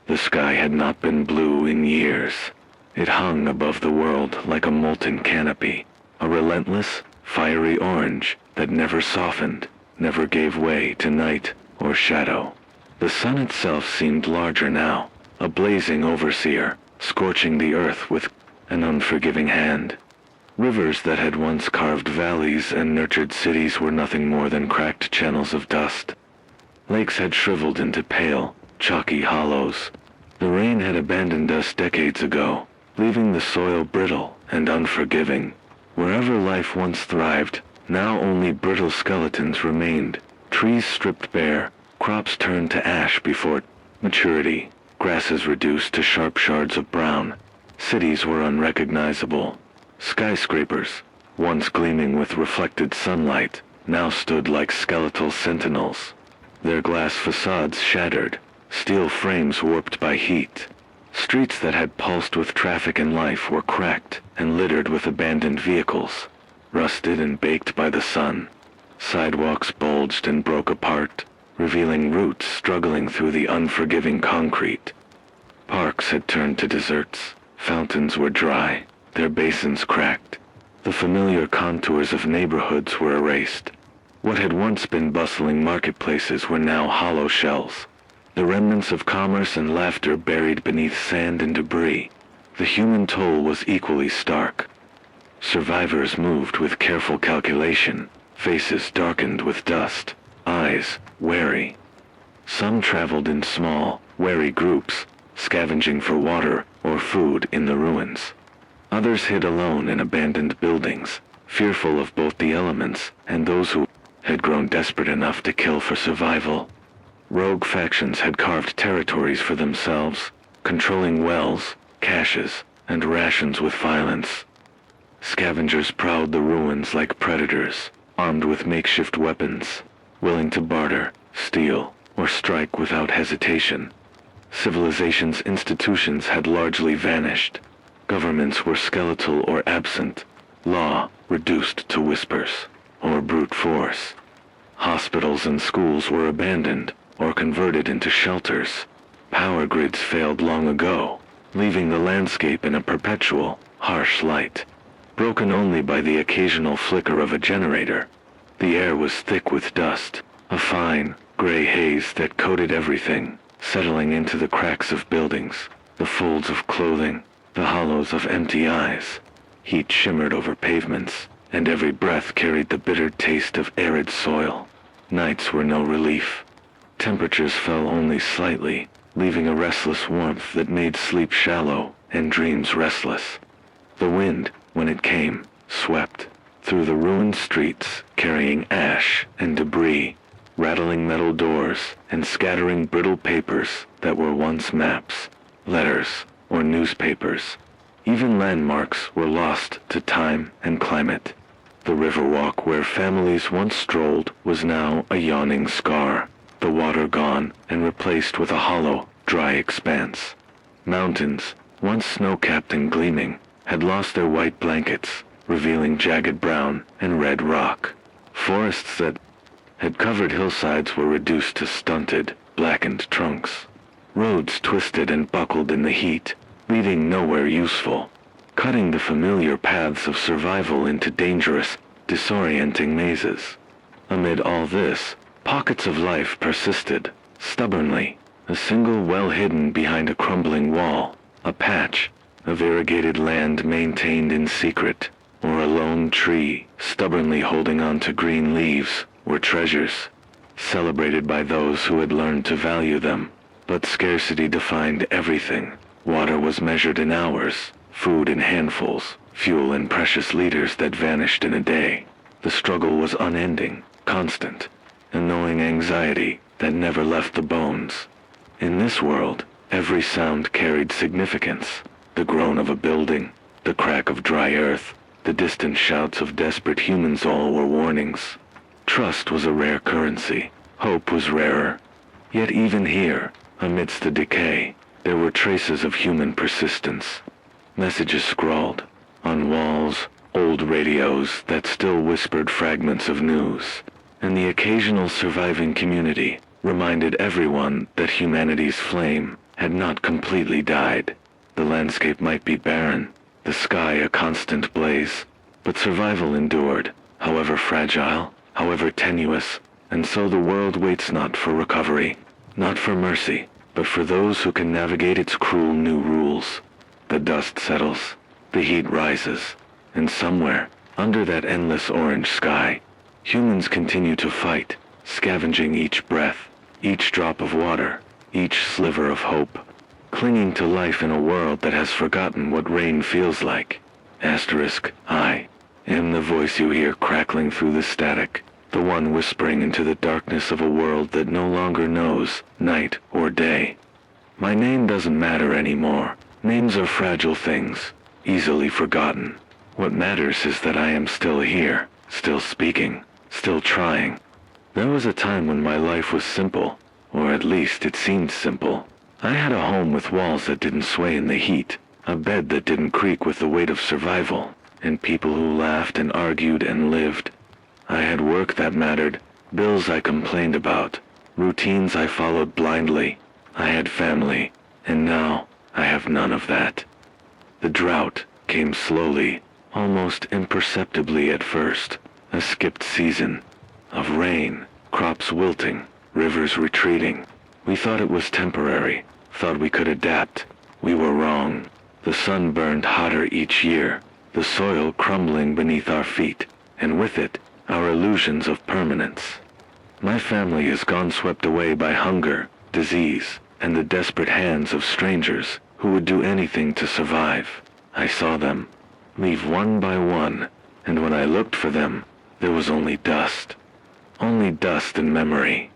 The sky had not been blue in years. It hung above the world like a molten canopy, a relentless, fiery orange that never softened, never gave way to night or shadow. The sun itself seemed larger now, a blazing overseer, scorching the earth with an unforgiving hand. Rivers that had once carved valleys and nurtured cities were nothing more than cracked channels of dust. Lakes had shriveled into pale, chalky hollows. The rain had abandoned us decades ago, leaving the soil brittle and unforgiving. Wherever life once thrived, now only brittle skeletons remained, trees stripped bare, crops turned to ash before maturity, grasses reduced to sharp shards of brown. Cities were unrecognizable. Skyscrapers, once gleaming with reflected sunlight, now stood like skeletal sentinels. Their glass facades shattered, steel frames warped by heat. Streets that had pulsed with traffic and life were cracked and littered with abandoned vehicles, rusted and baked by the sun. Sidewalks bulged and broke apart, revealing roots struggling through the unforgiving concrete. Parks had turned to deserts, fountains were dry, their basins cracked. The familiar contours of neighborhoods were erased. What had once been bustling marketplaces were now hollow shells. The remnants of commerce and laughter buried beneath sand and debris. The human toll was equally stark. Survivors moved with careful calculation, faces darkened with dust, eyes wary. Some traveled in small, wary groups, scavenging for water or food in the ruins. Others hid alone in abandoned buildings, fearful of both the elements and those who had grown desperate enough to kill for survival. Rogue factions had carved territories for themselves, controlling wells, caches, and rations with violence. Scavengers prowled the ruins like predators, armed with makeshift weapons, willing to barter, steal, or strike without hesitation. Civilization's institutions had largely vanished. Governments were skeletal or absent, law reduced to whispers or brute force. Hospitals and schools were abandoned or converted into shelters. Power grids failed long ago, leaving the landscape in a perpetual, harsh light, broken only by the occasional flicker of a generator. The air was thick with dust, a fine, gray haze that coated everything, settling into the cracks of buildings, the folds of clothing, the hollows of empty eyes. Heat shimmered over pavements, and every breath carried the bitter taste of arid soil. Nights were no relief. Temperatures fell only slightly, leaving a restless warmth that made sleep shallow and dreams restless. The wind, when it came, swept through the ruined streets, carrying ash and debris, rattling metal doors and scattering brittle papers that were once maps, letters, or newspapers. Even landmarks were lost to time and climate. The riverwalk where families once strolled was now a yawning scar, the water gone and replaced with a hollow, dry expanse. Mountains, once snow-capped and gleaming, had lost their white blankets, revealing jagged brown and red rock. Forests that had covered hillsides were reduced to stunted, blackened trunks. Roads twisted and buckled in the heat, leading nowhere useful, cutting the familiar paths of survival into dangerous, disorienting mazes. Amid all this, pockets of life persisted, stubbornly, a single well hidden behind a crumbling wall, a patch of irrigated land maintained in secret, or a lone tree stubbornly holding on to green leaves, were treasures, celebrated by those who had learned to value them. But scarcity defined everything. Water was measured in hours, food in handfuls, fuel in precious liters that vanished in a day. The struggle was unending, constant, a gnawing anxiety that never left the bones. In this world, every sound carried significance. The groan of a building, the crack of dry earth, the distant shouts of desperate humans, all were warnings. Trust was a rare currency. Hope was rarer. Yet even here, amidst the decay, there were traces of human persistence. Messages scrawled on walls, old radios that still whispered fragments of news, and the occasional surviving community reminded everyone that humanity's flame had not completely died. The landscape might be barren, the sky a constant blaze, but survival endured, however fragile, however tenuous, and so the world waits not for recovery, not for mercy, but for those who can navigate its cruel new rules. The dust settles, the heat rises, and somewhere, under that endless orange sky, humans continue to fight, scavenging each breath, each drop of water, each sliver of hope, clinging to life in a world that has forgotten what rain feels like. I am the voice you hear crackling through the static, the one whispering into the darkness of a world that no longer knows night or day. My name doesn't matter anymore. Names are fragile things, easily forgotten. What matters is that I am still here, still speaking, still trying. There was a time when my life was simple, or at least it seemed simple. I had a home with walls that didn't sway in the heat, a bed that didn't creak with the weight of survival, and people who laughed and argued and lived. I had work that mattered, bills I complained about, routines I followed blindly. I had family, and now I have none of that. The drought came slowly, almost imperceptibly at first, a skipped season of rain, crops wilting, rivers retreating. We thought it was temporary, thought we could adapt. We were wrong. The sun burned hotter each year, the soil crumbling beneath our feet, and with it, our illusions of permanence. My family has gone swept away by hunger, disease, and the desperate hands of strangers who would do anything to survive. I saw them leave one by one, and when I looked for them, there was only dust. Only dust and memory.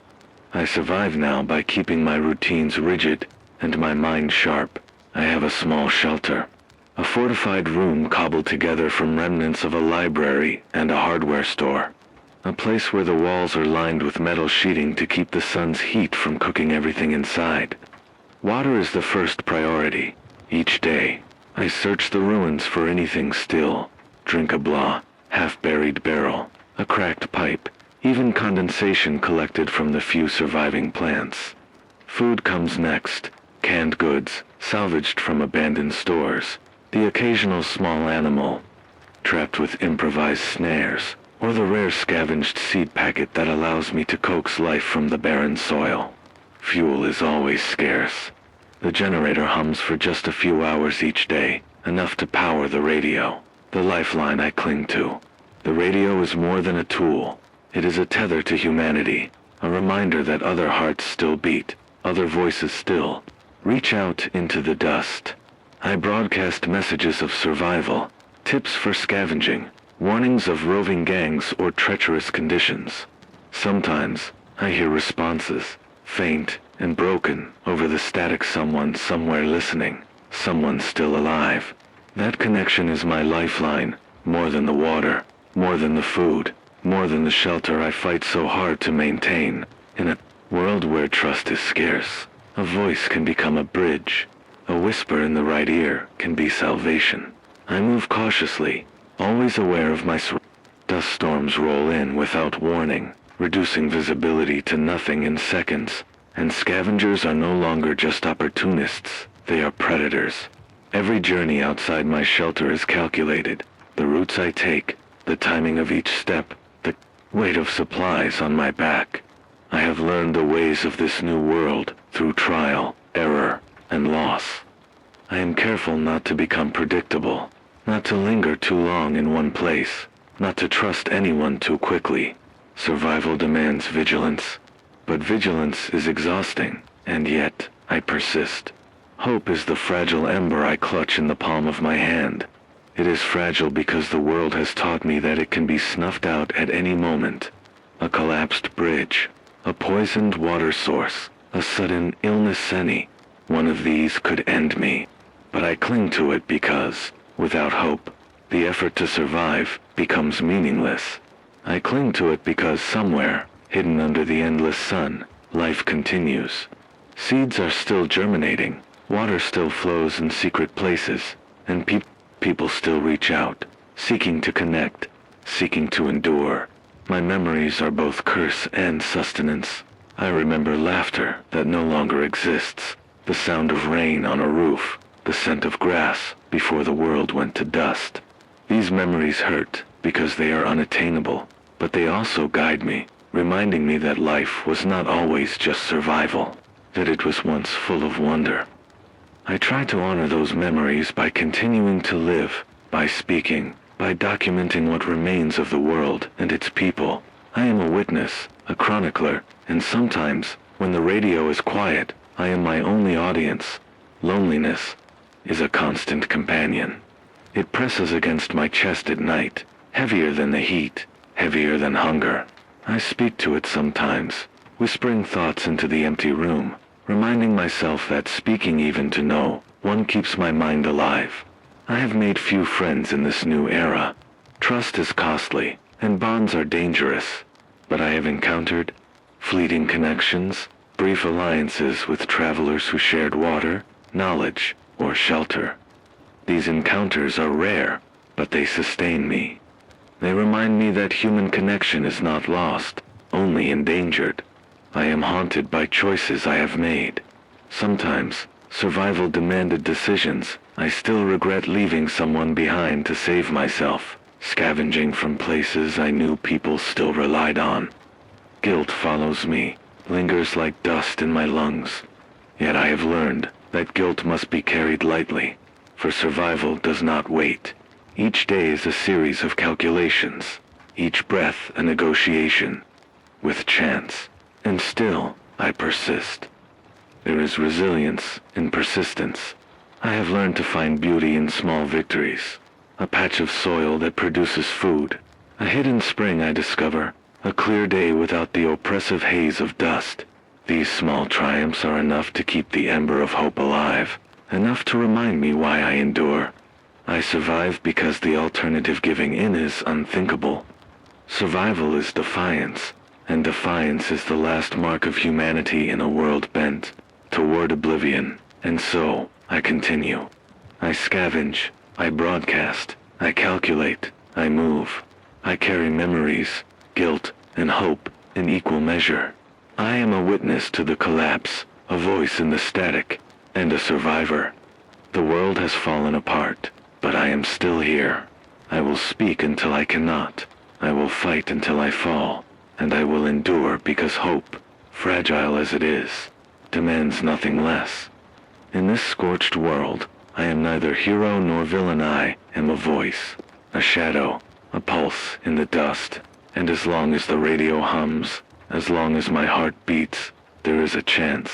I survive now by keeping my routines rigid and my mind sharp. I have a small shelter, a fortified room cobbled together from remnants of a library and a hardware store. A place where the walls are lined with metal sheeting to keep the sun's heat from cooking everything inside. Water is the first priority. Each day, I search the ruins for anything still. Drink a blah, half-buried barrel, a cracked pipe, even condensation collected from the few surviving plants. Food comes next, canned goods, salvaged from abandoned stores, the occasional small animal, trapped with improvised snares, or the rare scavenged seed packet that allows me to coax life from the barren soil. Fuel is always scarce. The generator hums for just a few hours each day, enough to power the radio, the lifeline I cling to. The radio is more than a tool. It is a tether to humanity, a reminder that other hearts still beat, other voices still reach out into the dust. I broadcast messages of survival, tips for scavenging, warnings of roving gangs or treacherous conditions. Sometimes, I hear responses, faint and broken over the static. Someone somewhere listening, someone still alive. That connection is my lifeline, more than the water, more than the food, more than the shelter I fight so hard to maintain. In a world where trust is scarce, a voice can become a bridge. A whisper in the right ear can be salvation. I move cautiously, always aware of my surroundings. Dust storms roll in without warning, reducing visibility to nothing in seconds. And scavengers are no longer just opportunists, they are predators. Every journey outside my shelter is calculated. The routes I take, the timing of each step, the weight of supplies on my back. I have learned the ways of this new world through trial, error, and loss. I am careful not to become predictable, not to linger too long in one place, not to trust anyone too quickly. Survival demands vigilance, but vigilance is exhausting, and yet I persist. Hope is the fragile ember I clutch in the palm of my hand. It is fragile because the world has taught me that it can be snuffed out at any moment. A collapsed bridge, a poisoned water source, a sudden illness, any one of these could end me. But I cling to it because, without hope, the effort to survive becomes meaningless. I cling to it because somewhere, hidden under the endless sun, life continues. Seeds are still germinating, water still flows in secret places, and people still reach out, seeking to connect, seeking to endure. My memories are both curse and sustenance. I remember laughter that no longer exists, the sound of rain on a roof, the scent of grass before the world went to dust. These memories hurt because they are unattainable, but they also guide me, reminding me that life was not always just survival, that it was once full of wonder. I try to honor those memories by continuing to live, by speaking, by documenting what remains of the world and its people. I am a witness, a chronicler, and sometimes, when the radio is quiet, I am my only audience. Loneliness is a constant companion. It presses against my chest at night, heavier than the heat, heavier than hunger. I speak to it sometimes, whispering thoughts into the empty room, reminding myself that speaking even to no one keeps my mind alive. I have made few friends in this new era. Trust is costly, and bonds are dangerous, but I have encountered fleeting connections, brief alliances with travelers who shared water, knowledge, or shelter. These encounters are rare, but they sustain me. They remind me that human connection is not lost, only endangered. I am haunted by choices I have made. Sometimes, survival demanded decisions. I still regret leaving someone behind to save myself, scavenging from places I knew people still relied on. Guilt follows me, lingers like dust in my lungs. Yet I have learned that guilt must be carried lightly, for survival does not wait. Each day is a series of calculations, each breath a negotiation, with chance. And still, I persist. There is resilience in persistence. I have learned to find beauty in small victories. A patch of soil that produces food, a hidden spring I discover, a clear day without the oppressive haze of dust. These small triumphs are enough to keep the ember of hope alive, enough to remind me why I endure. I survive because the alternative giving in is unthinkable. Survival is defiance, and defiance is the last mark of humanity in a world bent toward oblivion. And so, I continue. I scavenge, I broadcast, I calculate, I move. I carry memories, guilt, and hope in equal measure. I am a witness to the collapse, a voice in the static, and a survivor. The world has fallen apart, but I am still here. I will speak until I cannot. I will fight until I fall, and I will endure because hope, fragile as it is, demands nothing less. In this scorched world, I am neither hero nor villain. I am a voice, a shadow, a pulse in the dust. And as long as the radio hums, as long as my heart beats, there is a chance.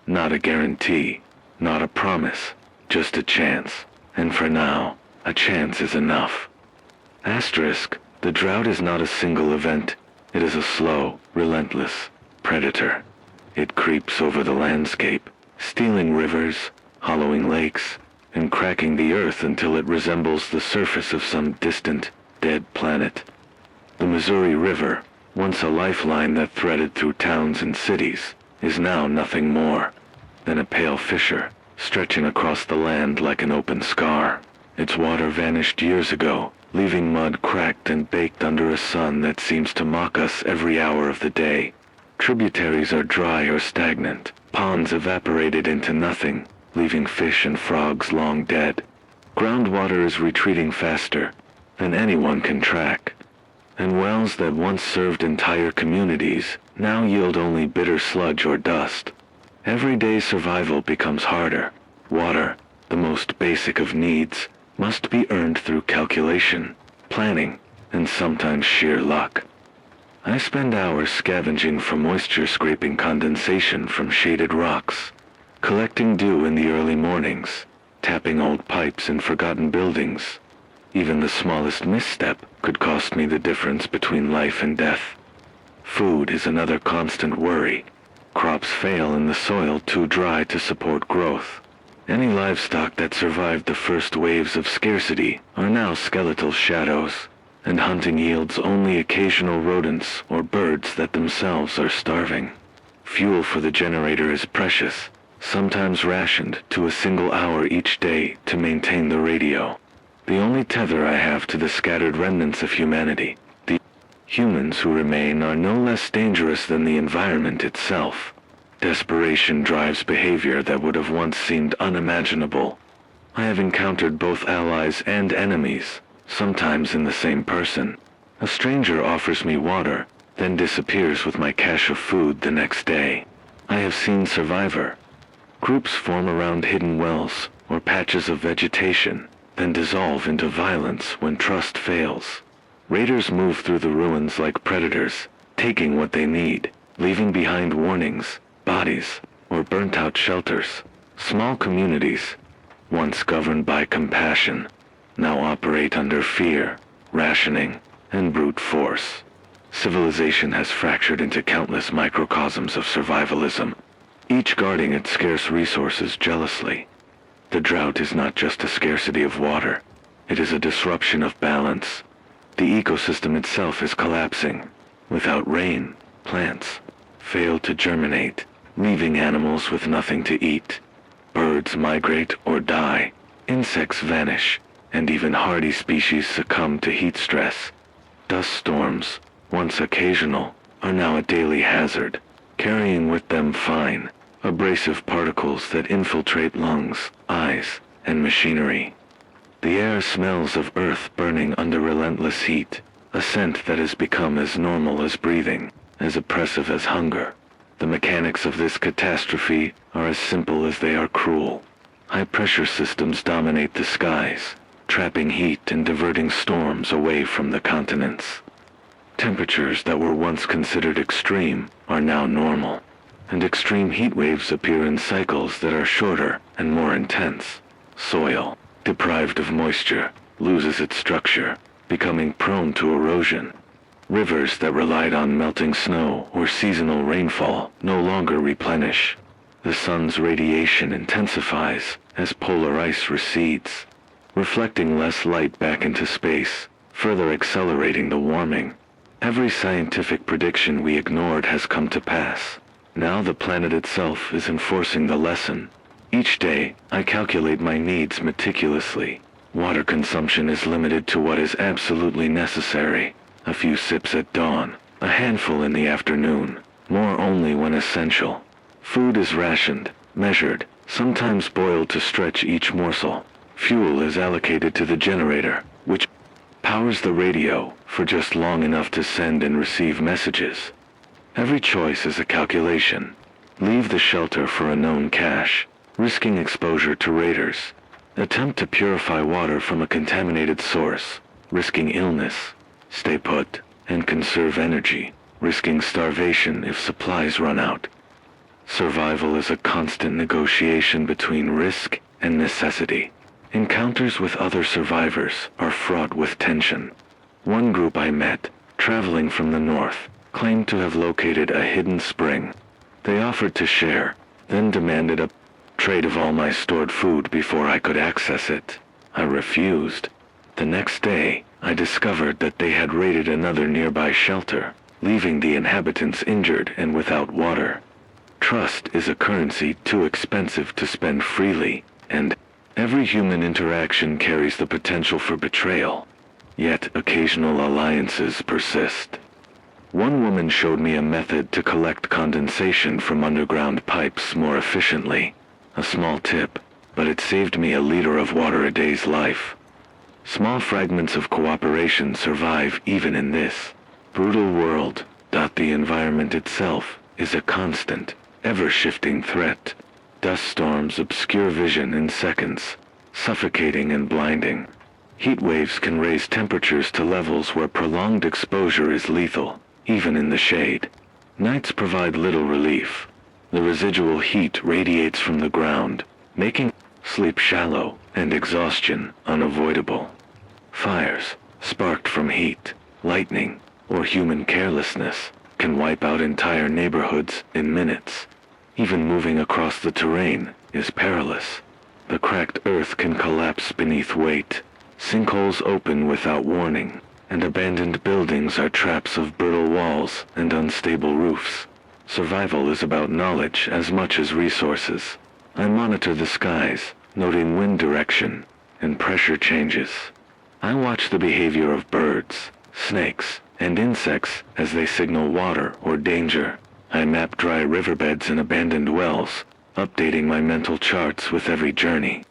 Not a guarantee, not a promise, just a chance. And for now, a chance is enough. Asterisk, the drought is not a single event. It is a slow, relentless predator. It creeps over the landscape, stealing rivers, hollowing lakes, and cracking the earth until it resembles the surface of some distant, dead planet. The Missouri River, once a lifeline that threaded through towns and cities, is now nothing more than a pale fissure, stretching across the land like an open scar. Its water vanished years ago, leaving mud cracked and baked under a sun that seems to mock us every hour of the day. Tributaries are dry or stagnant, ponds evaporated into nothing, leaving fish and frogs long dead. Groundwater is retreating faster than anyone can track, and wells that once served entire communities now yield only bitter sludge or dust. Everyday survival becomes harder. Water, the most basic of needs, must be earned through calculation, planning, and sometimes sheer luck. I spend hours scavenging for moisture, scraping condensation from shaded rocks, collecting dew in the early mornings, tapping old pipes in forgotten buildings. Even the smallest misstep could cost me the difference between life and death. Food is another constant worry. Crops fail in the soil too dry to support growth. Any livestock that survived the first waves of scarcity are now skeletal shadows, and hunting yields only occasional rodents or birds that themselves are starving. Fuel for the generator is precious, sometimes rationed to a single hour each day to maintain the radio. The only tether I have to the scattered remnants of humanity. The humans who remain are no less dangerous than the environment itself. Desperation drives behavior that would have once seemed unimaginable. I have encountered both allies and enemies, sometimes in the same person. A stranger offers me water, then disappears with my cache of food the next day. I have seen survivor. Groups form around hidden wells or patches of vegetation, then dissolve into violence when trust fails. Raiders move through the ruins like predators, taking what they need, leaving behind warnings, bodies, or burnt-out shelters. Small communities, once governed by compassion, now operate under fear, rationing, and brute force. Civilization has fractured into countless microcosms of survivalism, each guarding its scarce resources jealously. The drought is not just a scarcity of water, it is a disruption of balance. The ecosystem itself is collapsing. Without rain, plants fail to germinate, leaving animals with nothing to eat. Birds migrate or die, insects vanish, and even hardy species succumb to heat stress. Dust storms, once occasional, are now a daily hazard, carrying with them fine, abrasive particles that infiltrate lungs, eyes, and machinery. The air smells of earth burning under relentless heat, a scent that has become as normal as breathing, as oppressive as hunger. The mechanics of this catastrophe are as simple as they are cruel. High-pressure systems dominate the skies, trapping heat and diverting storms away from the continents. Temperatures that were once considered extreme are now normal, and extreme heat waves appear in cycles that are shorter and more intense. Soil, deprived of moisture, loses its structure, becoming prone to erosion. Rivers that relied on melting snow or seasonal rainfall no longer replenish. The sun's radiation intensifies as polar ice recedes, reflecting less light back into space, further accelerating the warming. Every scientific prediction we ignored has come to pass. Now the planet itself is enforcing the lesson. Each day, I calculate my needs meticulously. Water consumption is limited to what is absolutely necessary. A few sips at dawn, a handful in the afternoon, more only when essential. Food is rationed, measured, sometimes boiled to stretch each morsel. Fuel is allocated to the generator, which powers the radio for just long enough to send and receive messages. Every choice is a calculation. Leave the shelter for a known cache, risking exposure to raiders. Attempt to purify water from a contaminated source, risking illness. Stay put, and conserve energy, risking starvation if supplies run out. Survival is a constant negotiation between risk and necessity. Encounters with other survivors are fraught with tension. One group I met, traveling from the north, claimed to have located a hidden spring. They offered to share, then demanded a trade of all my stored food before I could access it. I refused. The next day, I discovered that they had raided another nearby shelter, leaving the inhabitants injured and without water. Trust is a currency too expensive to spend freely, and every human interaction carries the potential for betrayal. Yet occasional alliances persist. One woman showed me a method to collect condensation from underground pipes more efficiently. A small tip, but it saved me a liter of water a day's life. Small fragments of cooperation survive even in this brutal world. The environment itself is a constant, ever-shifting threat. Dust storms obscure vision in seconds, suffocating and blinding. Heat waves can raise temperatures to levels where prolonged exposure is lethal, even in the shade. Nights provide little relief. The residual heat radiates from the ground, making sleep shallow and exhaustion unavoidable. Fires, sparked from heat, lightning, or human carelessness, can wipe out entire neighborhoods in minutes. Even moving across the terrain is perilous. The cracked earth can collapse beneath weight. Sinkholes open without warning, and abandoned buildings are traps of brittle walls and unstable roofs. Survival is about knowledge as much as resources. I monitor the skies, noting wind direction and pressure changes. I watch the behavior of birds, snakes, and insects as they signal water or danger. I map dry riverbeds and abandoned wells, updating my mental charts with every journey.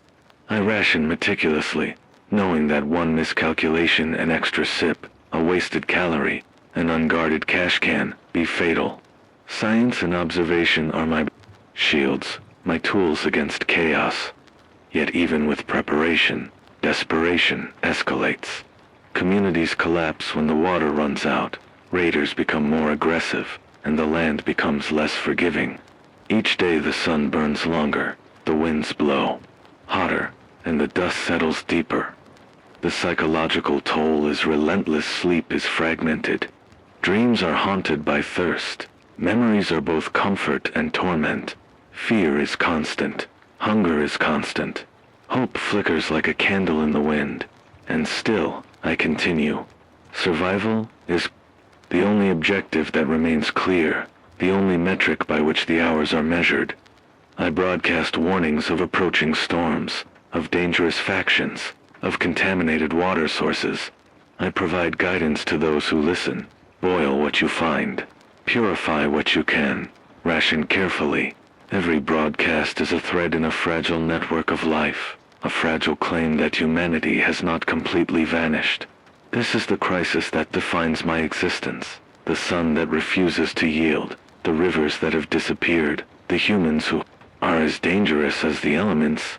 I ration meticulously, knowing that one miscalculation, an extra sip, a wasted calorie, an unguarded cash can be fatal. Science and observation are my shields, my tools against chaos. Yet even with preparation, desperation escalates. Communities collapse when the water runs out, raiders become more aggressive, and the land becomes less forgiving. Each day the sun burns longer, the winds blow hotter, and the dust settles deeper. The psychological toll is relentless, sleep is fragmented. Dreams are haunted by thirst. Memories are both comfort and torment. Fear is constant. Hunger is constant. Hope flickers like a candle in the wind. And still, I continue. Survival is the only objective that remains clear, the only metric by which the hours are measured. I broadcast warnings of approaching storms, of dangerous factions, of contaminated water sources. I provide guidance to those who listen. Boil what you find. Purify what you can. Ration carefully. Every broadcast is a thread in a fragile network of life, a fragile claim that humanity has not completely vanished. This is the crisis that defines my existence. The sun that refuses to yield, the rivers that have disappeared, the humans who are as dangerous as the elements.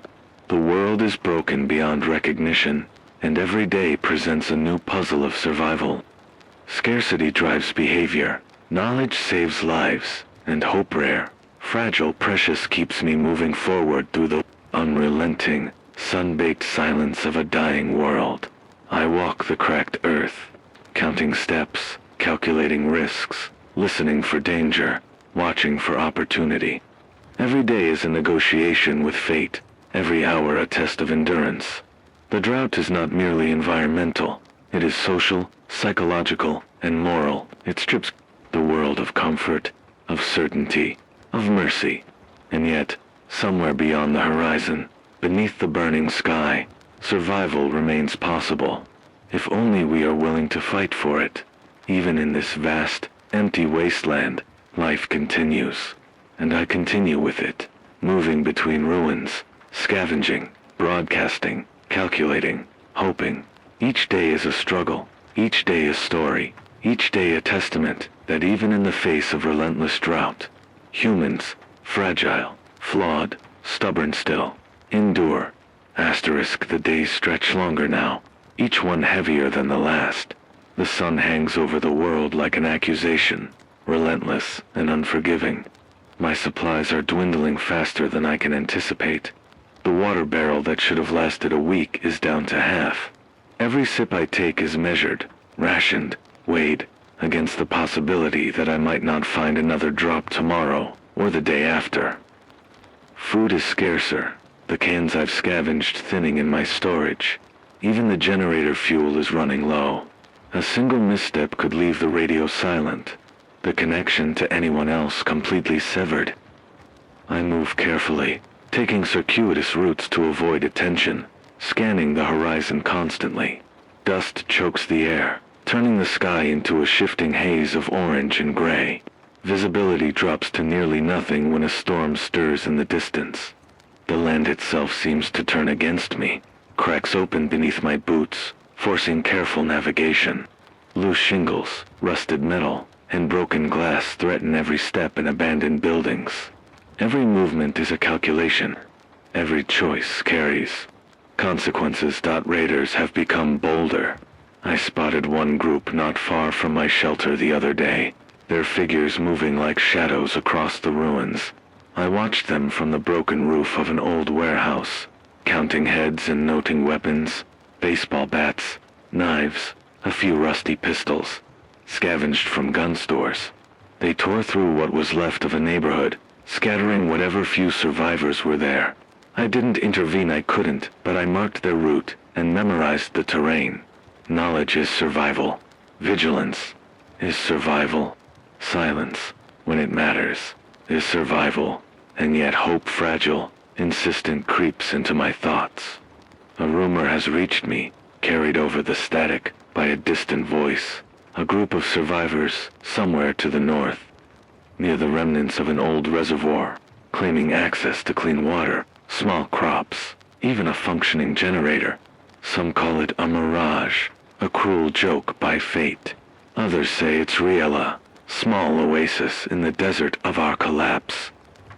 The world is broken beyond recognition, and every day presents a new puzzle of survival. Scarcity drives behavior, knowledge saves lives, and hope rare, fragile, precious keeps me moving forward through the unrelenting, sun-baked silence of a dying world. I walk the cracked earth, counting steps, calculating risks, listening for danger, watching for opportunity. Every day is a negotiation with fate, every hour a test of endurance. The drought is not merely environmental, it is social, psychological, and moral. It strips the world of comfort, of certainty, of mercy. And yet, somewhere beyond the horizon, beneath the burning sky, survival remains possible. If only we are willing to fight for it. Even in this vast, empty wasteland, life continues. And I continue with it, moving between ruins, scavenging, broadcasting, calculating, hoping. Each day is a struggle, each day a story, each day a testament that even in the face of relentless drought, humans, fragile, flawed, stubborn still, endure. Asterisk, the days stretch longer now, each one heavier than the last. The sun hangs over the world like an accusation, relentless and unforgiving. My supplies are dwindling faster than I can anticipate. The water barrel that should have lasted a week is down to half. Every sip I take is measured, rationed, weighed against the possibility that I might not find another drop tomorrow or the day after. Food is scarcer, the cans I've scavenged thinning in my storage. Even the generator fuel is running low. A single misstep could leave the radio silent, the connection to anyone else completely severed. I move carefully, taking circuitous routes to avoid attention, scanning the horizon constantly. Dust chokes the air, turning the sky into a shifting haze of orange and gray. Visibility drops to nearly nothing when a storm stirs in the distance. The land itself seems to turn against me. Cracks open beneath my boots, forcing careful navigation. Loose shingles, rusted metal, and broken glass threaten every step in abandoned buildings. Every movement is a calculation. Every choice carries consequences. Raiders have become bolder. I spotted one group not far from my shelter the other day, their figures moving like shadows across the ruins. I watched them from the broken roof of an old warehouse, counting heads and noting weapons, baseball bats, knives, a few rusty pistols, scavenged from gun stores. They tore through what was left of a neighborhood, scattering whatever few survivors were there. I didn't intervene, I couldn't, but I marked their route and memorized the terrain. Knowledge is survival. Vigilance is survival. Silence, when it matters, is survival. And yet hope, fragile, insistent, creeps into my thoughts. A rumor has reached me, carried over the static by a distant voice. A group of survivors, somewhere to the north. near the remnants of an old reservoir, claiming access to clean water, small crops, even a functioning generator. Some call it a mirage, a cruel joke by fate. Others say it's Riella, small oasis in the desert of our collapse.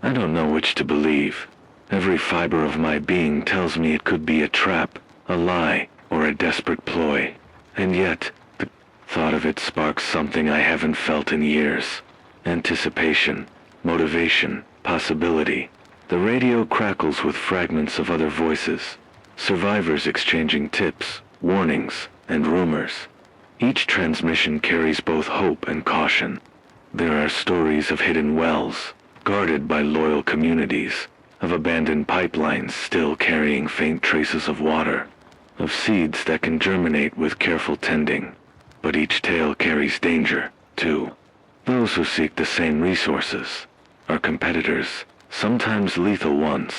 I don't know which to believe. Every fiber of my being tells me it could be a trap, a lie, or a desperate ploy. And yet, the thought of it sparks something I haven't felt in years. Anticipation, motivation, possibility. The radio crackles with fragments of other voices, survivors exchanging tips, warnings, and rumors. Each transmission carries both hope and caution. There are stories of hidden wells, guarded by loyal communities, of abandoned pipelines still carrying faint traces of water, of seeds that can germinate with careful tending. But each tale carries danger, too. Those who seek the same resources are competitors, sometimes lethal ones.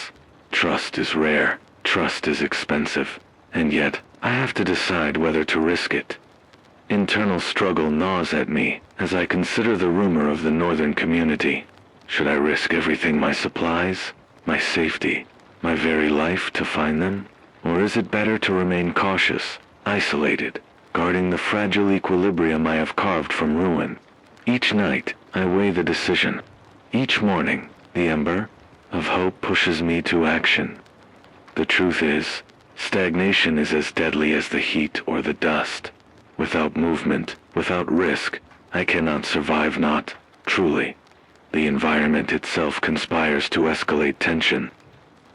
Trust is rare, trust is expensive, and yet I have to decide whether to risk it. Internal struggle gnaws at me as I consider the rumor of the northern community. Should I risk everything, my supplies, my safety, my very life to find them? Or is it better to remain cautious, isolated, guarding the fragile equilibrium I have carved from ruin? Each night, I weigh the decision. Each morning, the ember of hope pushes me to action. The truth is, stagnation is as deadly as the heat or the dust. Without movement, without risk, I cannot survive, not truly. The environment itself conspires to escalate tension.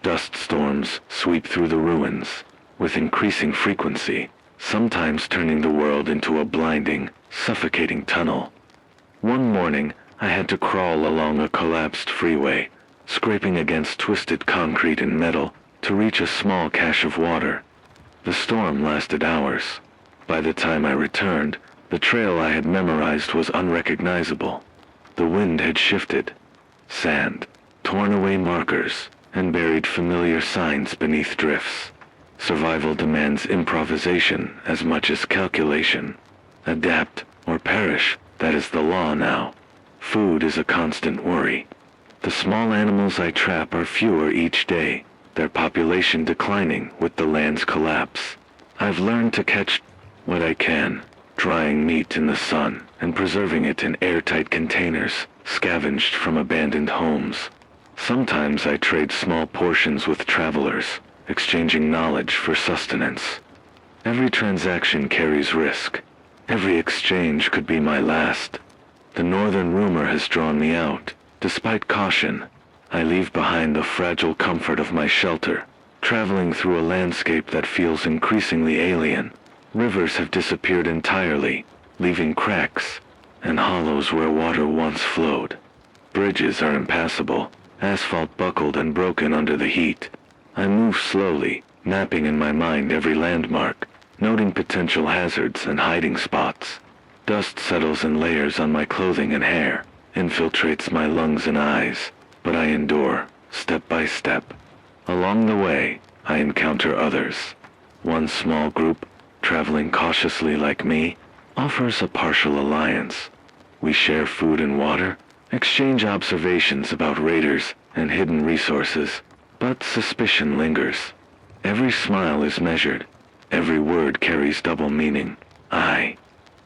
Dust storms sweep through the ruins, with increasing frequency, sometimes turning the world into a blinding, suffocating tunnel. One morning, I had to crawl along a collapsed freeway, scraping against twisted concrete and metal to reach a small cache of water. The storm lasted hours. By the time I returned, the trail I had memorized was unrecognizable. The wind had shifted. Sand, torn away markers, and buried familiar signs beneath drifts. Survival demands improvisation as much as calculation. Adapt or perish, that is the law now. Food is a constant worry. The small animals I trap are fewer each day, their population declining with the land's collapse. I've learned to catch what I can, drying meat in the sun and preserving it in airtight containers, scavenged from abandoned homes. Sometimes I trade small portions with travelers, exchanging knowledge for sustenance. Every transaction carries risk. Every exchange could be my last. The northern rumor has drawn me out. Despite caution, I leave behind the fragile comfort of my shelter, traveling through a landscape that feels increasingly alien. Rivers have disappeared entirely, leaving cracks and hollows where water once flowed. Bridges are impassable, asphalt buckled and broken under the heat. I move slowly, mapping in my mind every landmark, noting potential hazards and hiding spots. Dust settles in layers on my clothing and hair, infiltrates my lungs and eyes, but I endure, step by step. Along the way, I encounter others. One small group, traveling cautiously like me, offers a partial alliance. We share food and water, exchange observations about raiders and hidden resources, but suspicion lingers. Every smile is measured. Every word carries double meaning. I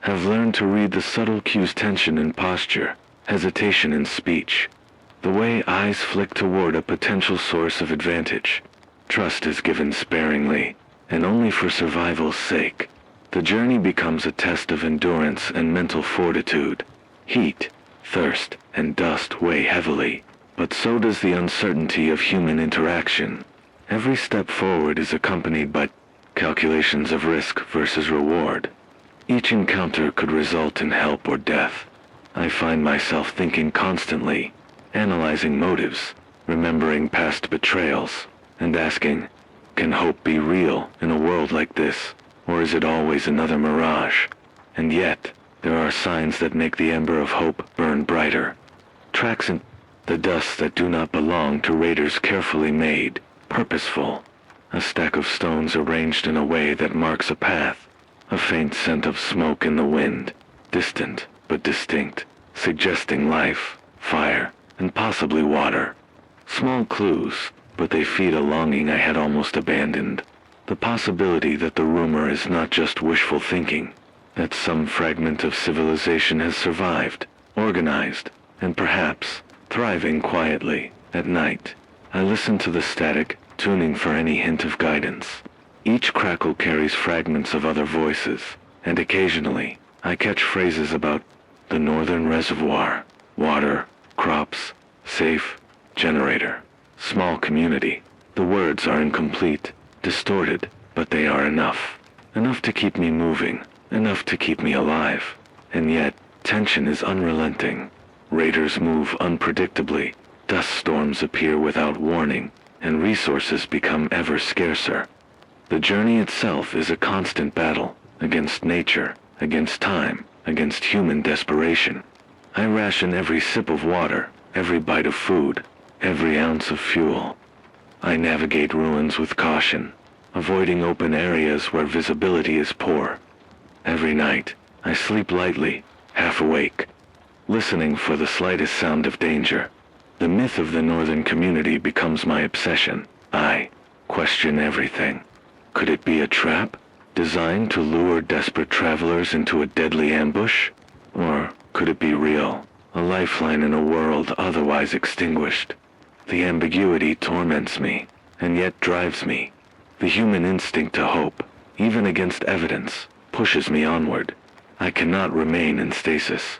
have learned to read the subtle cues: tension in posture, hesitation in speech, the way eyes flick toward a potential source of advantage. Trust is given sparingly, and only for survival's sake. The journey becomes a test of endurance and mental fortitude. Heat, thirst, and dust weigh heavily, but so does the uncertainty of human interaction. Every step forward is accompanied by calculations of risk versus reward. Each encounter could result in help or death. I find myself thinking constantly, analyzing motives, remembering past betrayals, and asking, can hope be real in a world like this, or is it always another mirage? And yet, there are signs that make the ember of hope burn brighter. Tracks in the dust that do not belong to raiders, carefully made, purposeful. A stack of stones arranged in a way that marks a path. A faint scent of smoke in the wind, distant but distinct, suggesting life. fire, and possibly water. Small clues, but they feed a longing I had almost abandoned. The possibility that the rumor is not just wishful thinking, that some fragment of civilization has survived, organized, and perhaps thriving quietly at night. I listen to the static, tuning for any hint of guidance. Each crackle carries fragments of other voices, and occasionally I catch phrases about the northern reservoir, water, crops, safe, generator, small community. The words are incomplete, distorted, but they are enough. Enough to keep me moving, enough to keep me alive. And yet, tension is unrelenting. Raiders move unpredictably, dust storms appear without warning, and resources become ever scarcer. The journey itself is a constant battle, against nature, against time, against human desperation. I ration every sip of water, every bite of food, every ounce of fuel. I navigate ruins with caution, avoiding open areas where visibility is poor. Every night, I sleep lightly, half awake, listening for the slightest sound of danger. The myth of the northern community becomes my obsession. I question everything. Could it be a trap, designed to lure desperate travelers into a deadly ambush? Or could it be real, a lifeline in a world otherwise extinguished? The ambiguity torments me, and yet drives me. The human instinct to hope, even against evidence, pushes me onward. I cannot remain in stasis.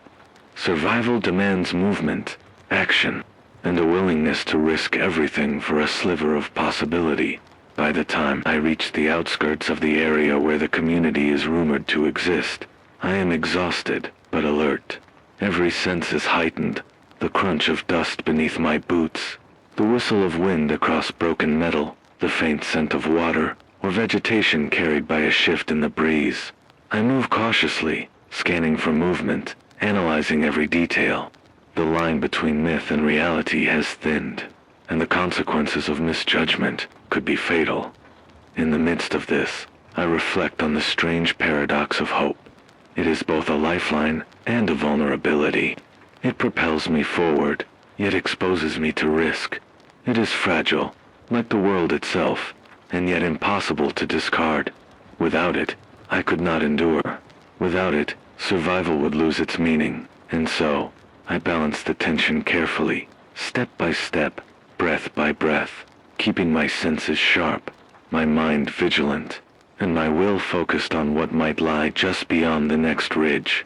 Survival demands movement, action, and a willingness to risk everything for a sliver of possibility. By the time I reach the outskirts of the area where the community is rumored to exist, I am exhausted but alert. Every sense is heightened, the crunch of dust beneath my boots, the whistle of wind across broken metal, the faint scent of water, or vegetation carried by a shift in the breeze. I move cautiously, scanning for movement, analyzing every detail. The line between myth and reality has thinned, and the consequences of misjudgment could be fatal. In the midst of this, I reflect on the strange paradox of hope. It is both a lifeline and a vulnerability. It propels me forward, yet exposes me to risk. It is fragile, like the world itself, and yet impossible to discard. Without it, I could not endure. Without it, survival would lose its meaning, and so, I balance the tension carefully, step by step, breath by breath, keeping my senses sharp, my mind vigilant, and my will focused on what might lie just beyond the next ridge,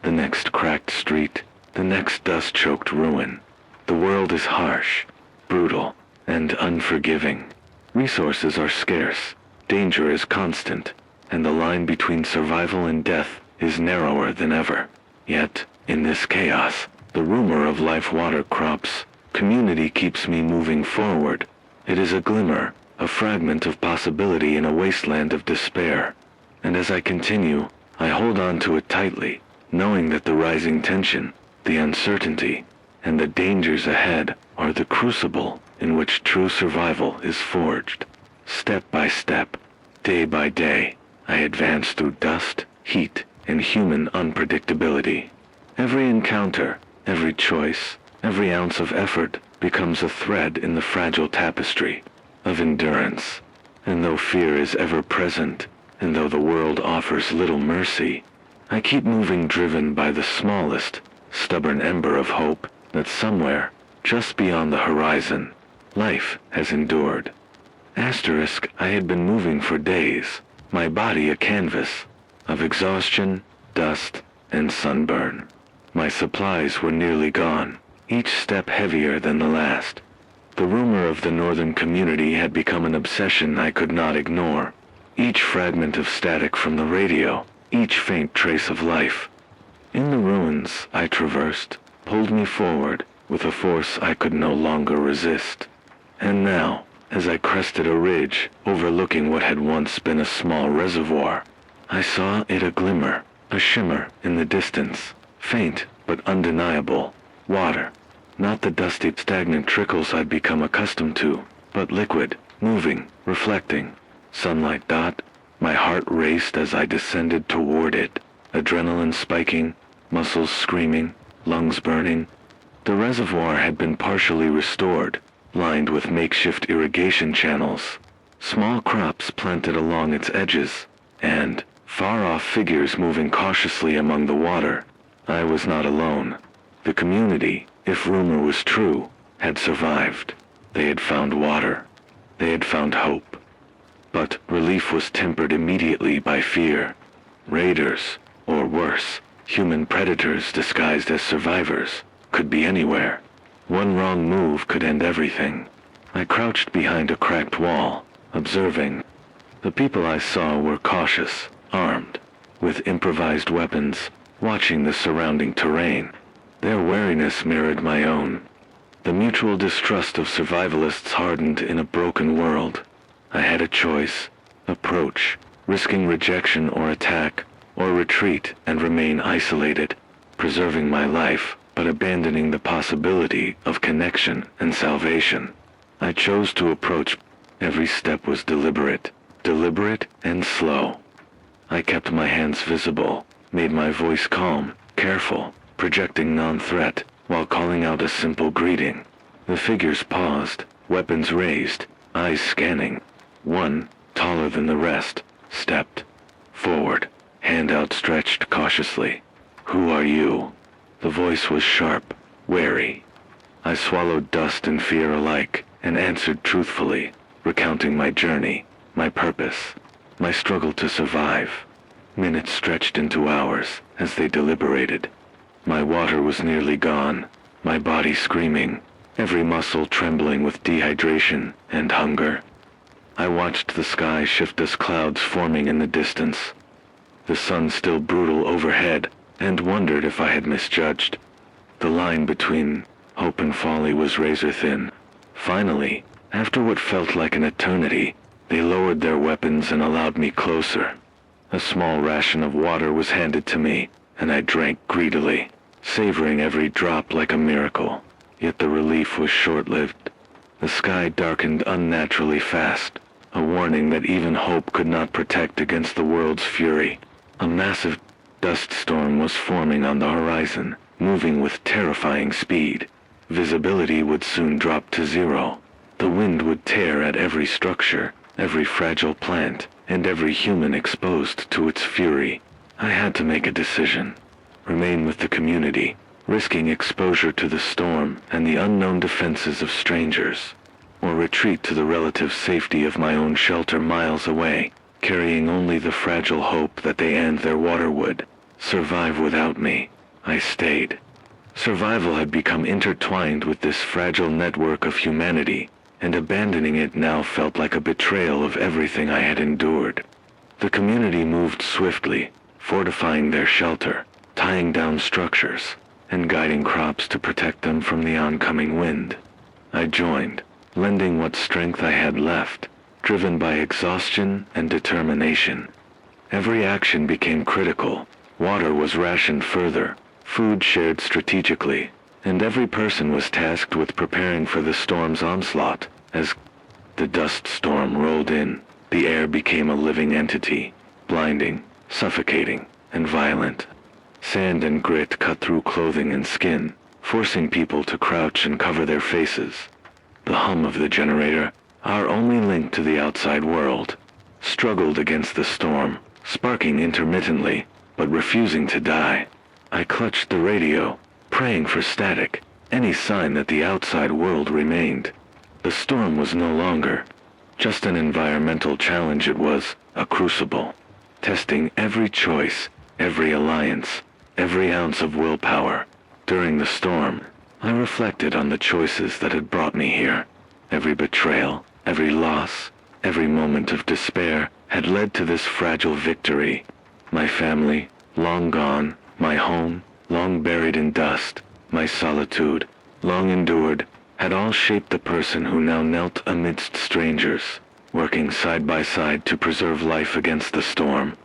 the next cracked street, the next dust-choked ruin. The world is harsh, brutal, and unforgiving. Resources are scarce, danger is constant, and the line between survival and death is narrower than ever. Yet, in this chaos, the rumor of life, water, crops, community keeps me moving forward. It is a glimmer, a fragment of possibility in a wasteland of despair. And as I continue, I hold on to it tightly, knowing that the rising tension, the uncertainty, and the dangers ahead are the crucible in which true survival is forged. Step by step, day by day, I advance through dust, heat, and human unpredictability. Every encounter, every choice, every ounce of effort becomes a thread in the fragile tapestry of endurance. And though fear is ever present, and though the world offers little mercy, I keep moving, driven by the smallest, stubborn ember of hope that somewhere, just beyond the horizon, life has endured. Asterisk, I had been moving for days, my body a canvas of exhaustion, dust, and sunburn. My supplies were nearly gone, each step heavier than the last. The rumor of the northern community had become an obsession I could not ignore. Each fragment of static from the radio, each faint trace of life in the ruins I traversed, pulled me forward with a force I could no longer resist. And now, as I crested a ridge overlooking what had once been a small reservoir, I saw it a glimmer, a shimmer in the distance, faint but undeniable. Water. Not the dusty, stagnant trickles I'd become accustomed to, but liquid, moving, reflecting. Sunlight. My heart raced as I descended toward it, adrenaline spiking, muscles screaming, lungs burning. The reservoir had been partially restored, lined with makeshift irrigation channels, small crops planted along its edges, and far-off figures moving cautiously among the water. I was not alone. The community, if rumor was true, had survived. They had found water. They had found hope. But relief was tempered immediately by fear. Raiders, or worse, human predators disguised as survivors, could be anywhere. One wrong move could end everything. I crouched behind a cracked wall, observing. The people I saw were cautious, armed, with improvised weapons, watching the surrounding terrain. Their wariness mirrored my own. The mutual distrust of survivalists hardened in a broken world. I had a choice: approach, risking rejection or attack, or retreat and remain isolated, preserving my life, but abandoning the possibility of connection and salvation. I chose to approach. Every step was deliberate and slow. I kept my hands visible, made my voice calm, careful, projecting non-threat, while calling out a simple greeting. The figures paused, weapons raised, eyes scanning. One, taller than the rest, stepped forward, hand outstretched cautiously. "Who are you?" The voice was sharp, wary. I swallowed dust and fear alike, and answered truthfully, recounting my journey, my purpose, my struggle to survive. Minutes stretched into hours as they deliberated. My water was nearly gone, my body screaming, every muscle trembling with dehydration and hunger. I watched the sky shift as clouds forming in the distance, the sun still brutal overhead, and wondered if I had misjudged. The line between hope and folly was razor thin. Finally, after what felt like an eternity, they lowered their weapons and allowed me closer. A small ration of water was handed to me, and I drank greedily, savoring every drop like a miracle. Yet the relief was short-lived. The sky darkened unnaturally fast, a warning that even hope could not protect against the world's fury. A massive dust storm was forming on the horizon, moving with terrifying speed. Visibility would soon drop to zero. The wind would tear at every structure, every fragile plant, and every human exposed to its fury. I had to make a decision. Remain with the community, risking exposure to the storm and the unknown defenses of strangers, or retreat to the relative safety of my own shelter miles away, carrying only the fragile hope that they and their water would survive without me. I stayed. Survival had become intertwined with this fragile network of humanity, and abandoning it now felt like a betrayal of everything I had endured. The community moved swiftly, fortifying their shelter, tying down structures, and guiding crops to protect them from the oncoming wind. I joined, lending what strength I had left, driven by exhaustion and determination. Every action became critical. Water was rationed further, food shared strategically, and every person was tasked with preparing for the storm's onslaught. As the dust storm rolled in, the air became a living entity, blinding, suffocating, and violent. Sand and grit cut through clothing and skin, forcing people to crouch and cover their faces. The hum of the generator, our only link to the outside world, struggled against the storm, sparking intermittently, but refusing to die. I clutched the radio, praying for static, any sign that the outside world remained. The storm was no longer just an environmental challenge, it was a crucible, testing every choice, every alliance, every ounce of willpower. During the storm, I reflected on the choices that had brought me here. Every betrayal, every loss, every moment of despair had led to this fragile victory. My family, long gone, my home, long buried in dust, my solitude, long endured, had all shaped the person who now knelt amidst strangers, working side by side to preserve life against the storm.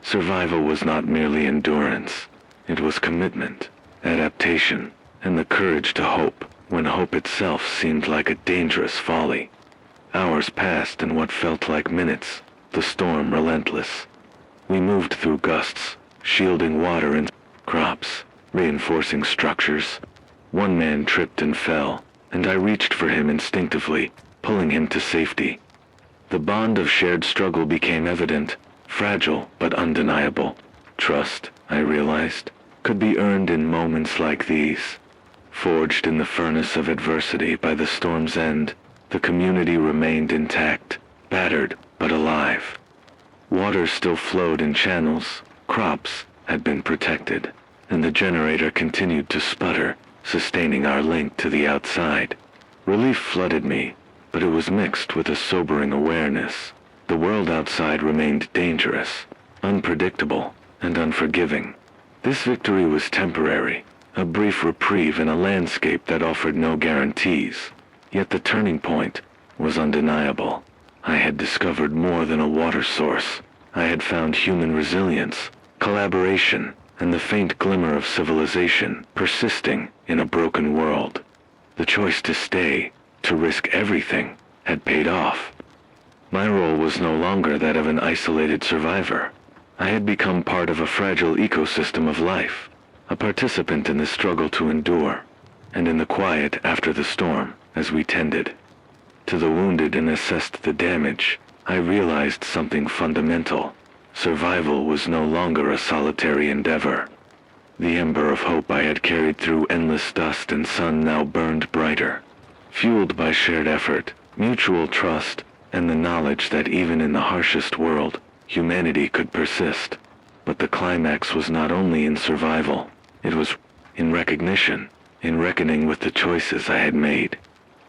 Survival was not merely endurance. It was commitment, adaptation, and the courage to hope when hope itself seemed like a dangerous folly. Hours passed in what felt like minutes, the storm relentless. We moved through gusts, shielding water and crops, reinforcing structures. One man tripped and fell, and I reached for him instinctively, pulling him to safety. The bond of shared struggle became evident, fragile but undeniable. Trust, I realized, could be earned in moments like these. Forged in the furnace of adversity by the storm's end, the community remained intact, battered but alive. Water still flowed in channels, crops had been protected, and the generator continued to sputter, sustaining our link to the outside. Relief flooded me, but it was mixed with a sobering awareness. The world outside remained dangerous, unpredictable, and unforgiving. This victory was temporary, a brief reprieve in a landscape that offered no guarantees. Yet the turning point was undeniable. I had discovered more than a water source. I had found human resilience, collaboration, and the faint glimmer of civilization persisting in a broken world. The choice to stay, to risk everything, had paid off. My role was no longer that of an isolated survivor. I had become part of a fragile ecosystem of life, a participant in the struggle to endure, and in the quiet after the storm, as we tended to the wounded and assessed the damage, I realized something fundamental. Survival was no longer a solitary endeavor. The ember of hope I had carried through endless dust and sun now burned brighter, fueled by shared effort, mutual trust, and the knowledge that even in the harshest world, humanity could persist. But the climax was not only in survival, it was in recognition, in reckoning with the choices I had made.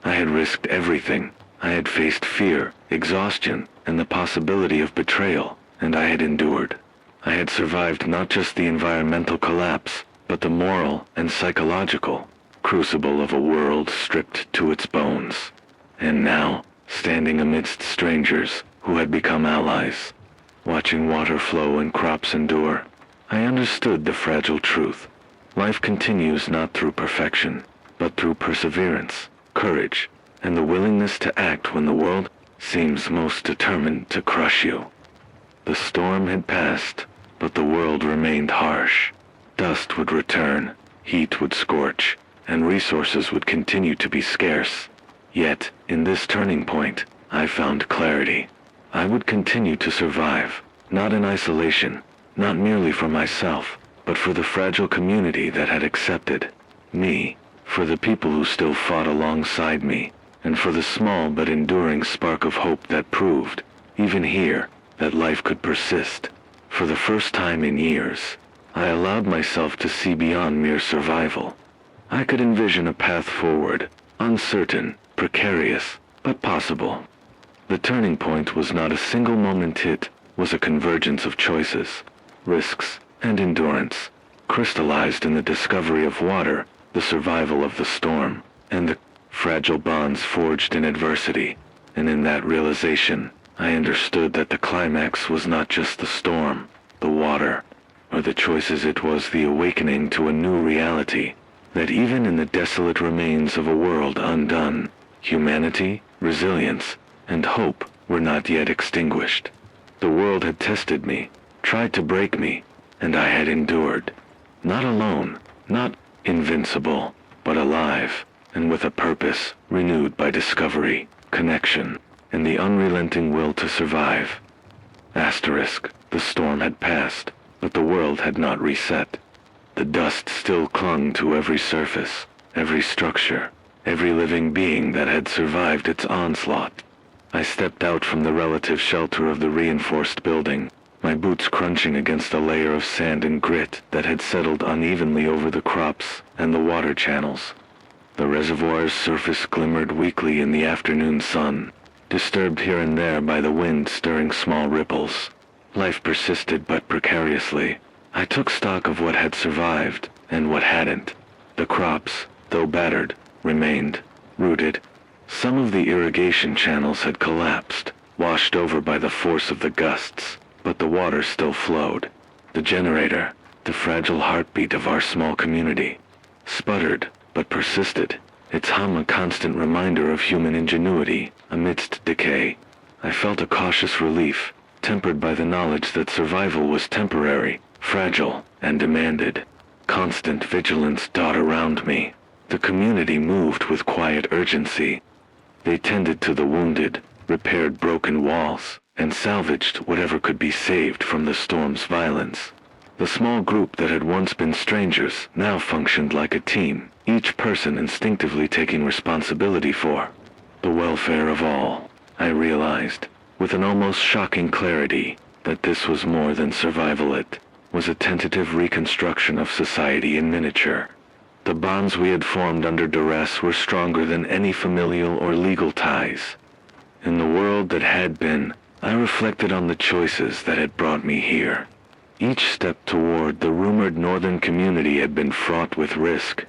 I had risked everything. I had faced fear, exhaustion, and the possibility of betrayal, and I had endured. I had survived not just the environmental collapse, but the moral and psychological crucible of a world stripped to its bones. And now, standing amidst strangers who had become allies, watching water flow and crops endure, I understood the fragile truth. Life continues not through perfection, but through perseverance, courage, and the willingness to act when the world seems most determined to crush you. The storm had passed, but the world remained harsh. Dust would return, heat would scorch, and resources would continue to be scarce. Yet, in this turning point, I found clarity. I would continue to survive, not in isolation, not merely for myself, but for the fragile community that had accepted me, for the people who still fought alongside me, and for the small but enduring spark of hope that proved, even here, that life could persist. For the first time in years, I allowed myself to see beyond mere survival. I could envision a path forward, uncertain, precarious, but possible. The turning point was not a single moment, it was a convergence of choices, risks, and endurance, crystallized in the discovery of water, the survival of the storm, and the fragile bonds forged in adversity. And in that realization, I understood that the climax was not just the storm, the water, or the choices. It was the awakening to a new reality, that even in the desolate remains of a world undone, humanity, resilience, and hope were not yet extinguished. The world had tested me, tried to break me, and I had endured. Not alone, not invincible, but alive, and with a purpose renewed by discovery, connection, and the unrelenting will to survive. The storm had passed, but the world had not reset. The dust still clung to every surface, every structure, every living being that had survived its onslaught. I stepped out from the relative shelter of the reinforced building, my boots crunching against a layer of sand and grit that had settled unevenly over the crops and the water channels. The reservoir's surface glimmered weakly in the afternoon sun, disturbed here and there by the wind stirring small ripples. Life persisted but precariously. I took stock of what had survived and what hadn't. The crops, though battered, remained rooted. Some of the irrigation channels had collapsed, washed over by the force of the gusts, but the water still flowed. The generator, the fragile heartbeat of our small community, sputtered but persisted, its hum a constant reminder of human ingenuity amidst decay. I felt a cautious relief, tempered by the knowledge that survival was temporary, fragile, and demanded constant vigilance. Around me, The community moved with quiet urgency. They tended to the wounded, repaired broken walls, and salvaged whatever could be saved from the storm's violence. The small group that had once been strangers now functioned like a team, each person instinctively taking responsibility for the welfare of all. I realized, with an almost shocking clarity, that this was more than survival. It was a tentative reconstruction of society in miniature. The bonds we had formed under duress were stronger than any familial or legal ties. In the world that had been, I reflected on the choices that had brought me here. Each step toward the rumored northern community had been fraught with risk.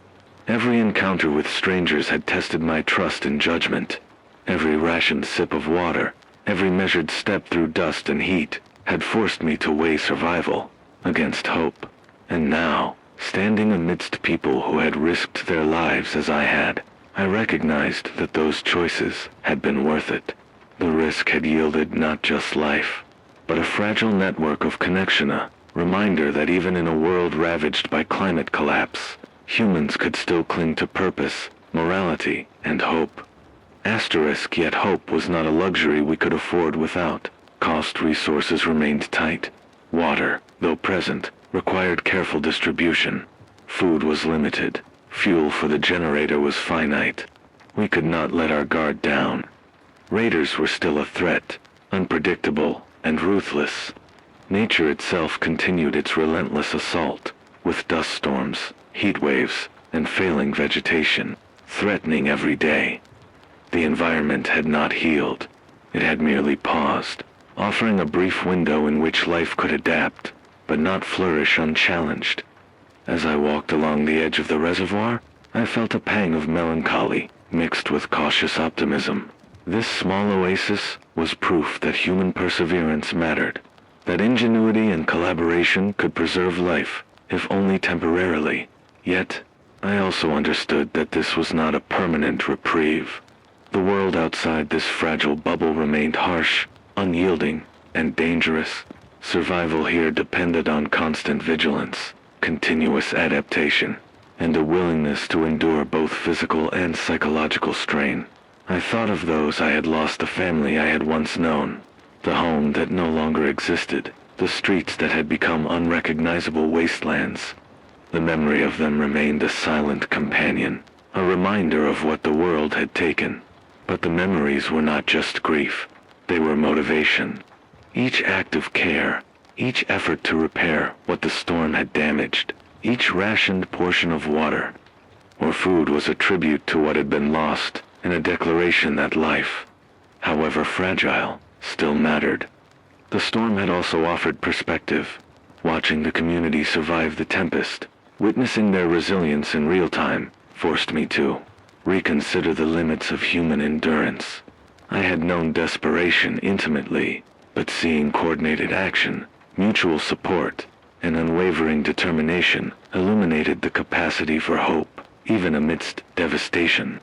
Every encounter with strangers had tested my trust and judgment. Every rationed sip of water, every measured step through dust and heat, had forced me to weigh survival against hope. And now, standing amidst people who had risked their lives as I had, I recognized that those choices had been worth it. The risk had yielded not just life, but a fragile network of connection, a reminder that even in a world ravaged by climate collapse, humans could still cling to purpose, morality, and hope. Asterisk, yet hope was not a luxury we could afford without. Cost resources remained tight. Water, though present, required careful distribution. Food was limited. Fuel for the generator was finite. We could not let our guard down. Raiders were still a threat, unpredictable and ruthless. Nature itself continued its relentless assault, with dust storms, heat waves, and failing vegetation, threatening every day. The environment had not healed. It had merely paused, offering a brief window in which life could adapt, but not flourish unchallenged. As I walked along the edge of the reservoir, I felt a pang of melancholy, mixed with cautious optimism. This small oasis was proof that human perseverance mattered, that ingenuity and collaboration could preserve life, if only temporarily. Yet, I also understood that this was not a permanent reprieve. The world outside this fragile bubble remained harsh, unyielding, and dangerous. Survival here depended on constant vigilance, continuous adaptation, and a willingness to endure both physical and psychological strain. I thought of those I had lost, the family I had once known, the home that no longer existed, the streets that had become unrecognizable wastelands. The memory of them remained a silent companion, a reminder of what the world had taken. But the memories were not just grief, they were motivation. Each act of care, each effort to repair what the storm had damaged, each rationed portion of water or food was a tribute to what had been lost, and a declaration that life, however fragile, still mattered. The storm had also offered perspective. Watching the community survive the tempest, witnessing their resilience in real time, forced me to reconsider the limits of human endurance. I had known desperation intimately, but seeing coordinated action, mutual support, and unwavering determination illuminated the capacity for hope, even amidst devastation.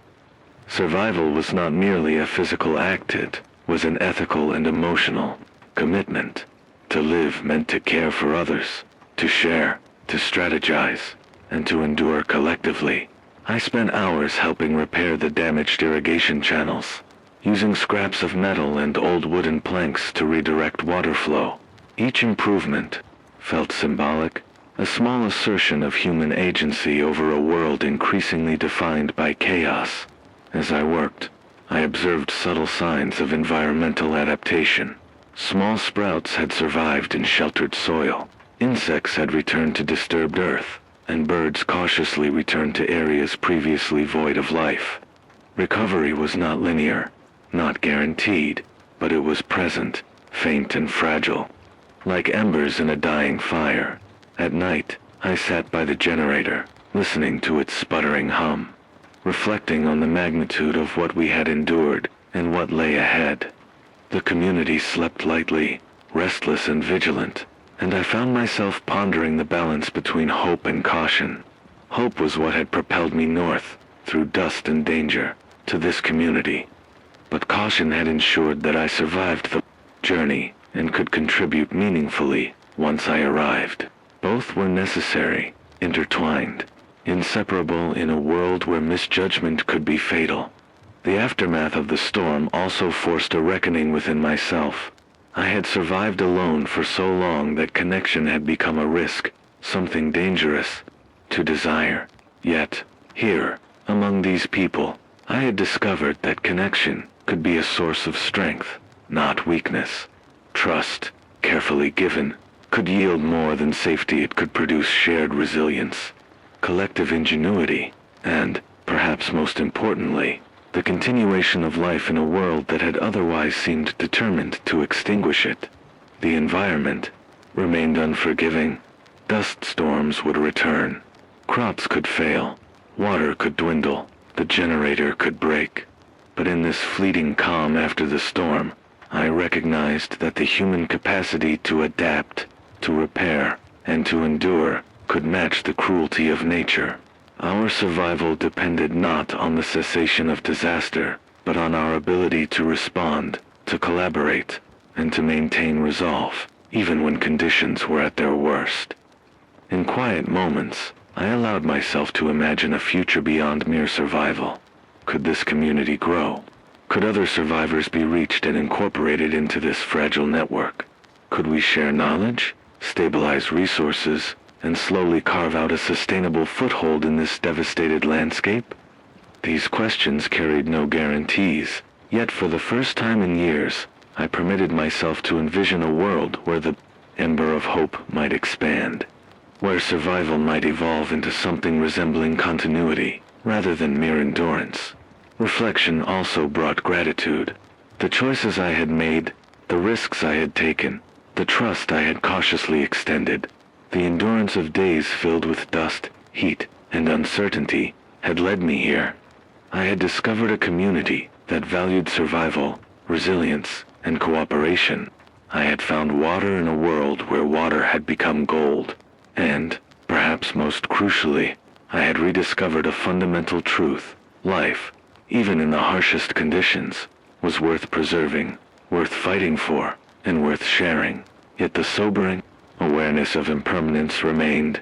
Survival was not merely a physical act, it was an ethical and emotional commitment. To live meant to care for others, to share, to strategize, and to endure collectively. I spent hours helping repair the damaged irrigation channels, using scraps of metal and old wooden planks to redirect water flow. Each improvement felt symbolic, a small assertion of human agency over a world increasingly defined by chaos. As I worked, I observed subtle signs of environmental adaptation. Small sprouts had survived in sheltered soil, insects had returned to disturbed earth, and birds cautiously returned to areas previously void of life. Recovery was not linear, not guaranteed, but it was present, faint and fragile, like embers in a dying fire. At night, I sat by the generator, listening to its sputtering hum, reflecting on the magnitude of what we had endured and what lay ahead. The community slept lightly, restless and vigilant, and I found myself pondering the balance between hope and caution. Hope was what had propelled me north, through dust and danger, to this community. But caution had ensured that I survived the journey and could contribute meaningfully once I arrived. Both were necessary, intertwined. inseparable in a world where misjudgment could be fatal. The aftermath of the storm also forced a reckoning within myself. I had survived alone for so long that connection had become a risk, something dangerous to desire. Yet, here, among these people, I had discovered that connection could be a source of strength, not weakness. Trust, carefully given, could yield more than safety. It could produce shared resilience, collective ingenuity, and, perhaps most importantly, the continuation of life in a world that had otherwise seemed determined to extinguish it. The environment remained unforgiving. Dust storms would return. Crops could fail. Water could dwindle. The generator could break. But in this fleeting calm after the storm, I recognized that the human capacity to adapt, to repair, and to endure could match the cruelty of nature. Our survival depended not on the cessation of disaster, but on our ability to respond, to collaborate, and to maintain resolve, even when conditions were at their worst. In quiet moments, I allowed myself to imagine a future beyond mere survival. Could this community grow? Could other survivors be reached and incorporated into this fragile network? Could we share knowledge, stabilize resources, and slowly carve out a sustainable foothold in this devastated landscape? These questions carried no guarantees, yet for the first time in years, I permitted myself to envision a world where the ember of hope might expand, where survival might evolve into something resembling continuity, rather than mere endurance. Reflection also brought gratitude. The choices I had made, the risks I had taken, the trust I had cautiously extended, the endurance of days filled with dust, heat, and uncertainty had led me here. I had discovered a community that valued survival, resilience, and cooperation. I had found water in a world where water had become gold. And, perhaps most crucially, I had rediscovered a fundamental truth. Life, even in the harshest conditions, was worth preserving, worth fighting for, and worth sharing. Yet the sobering awareness of impermanence remained.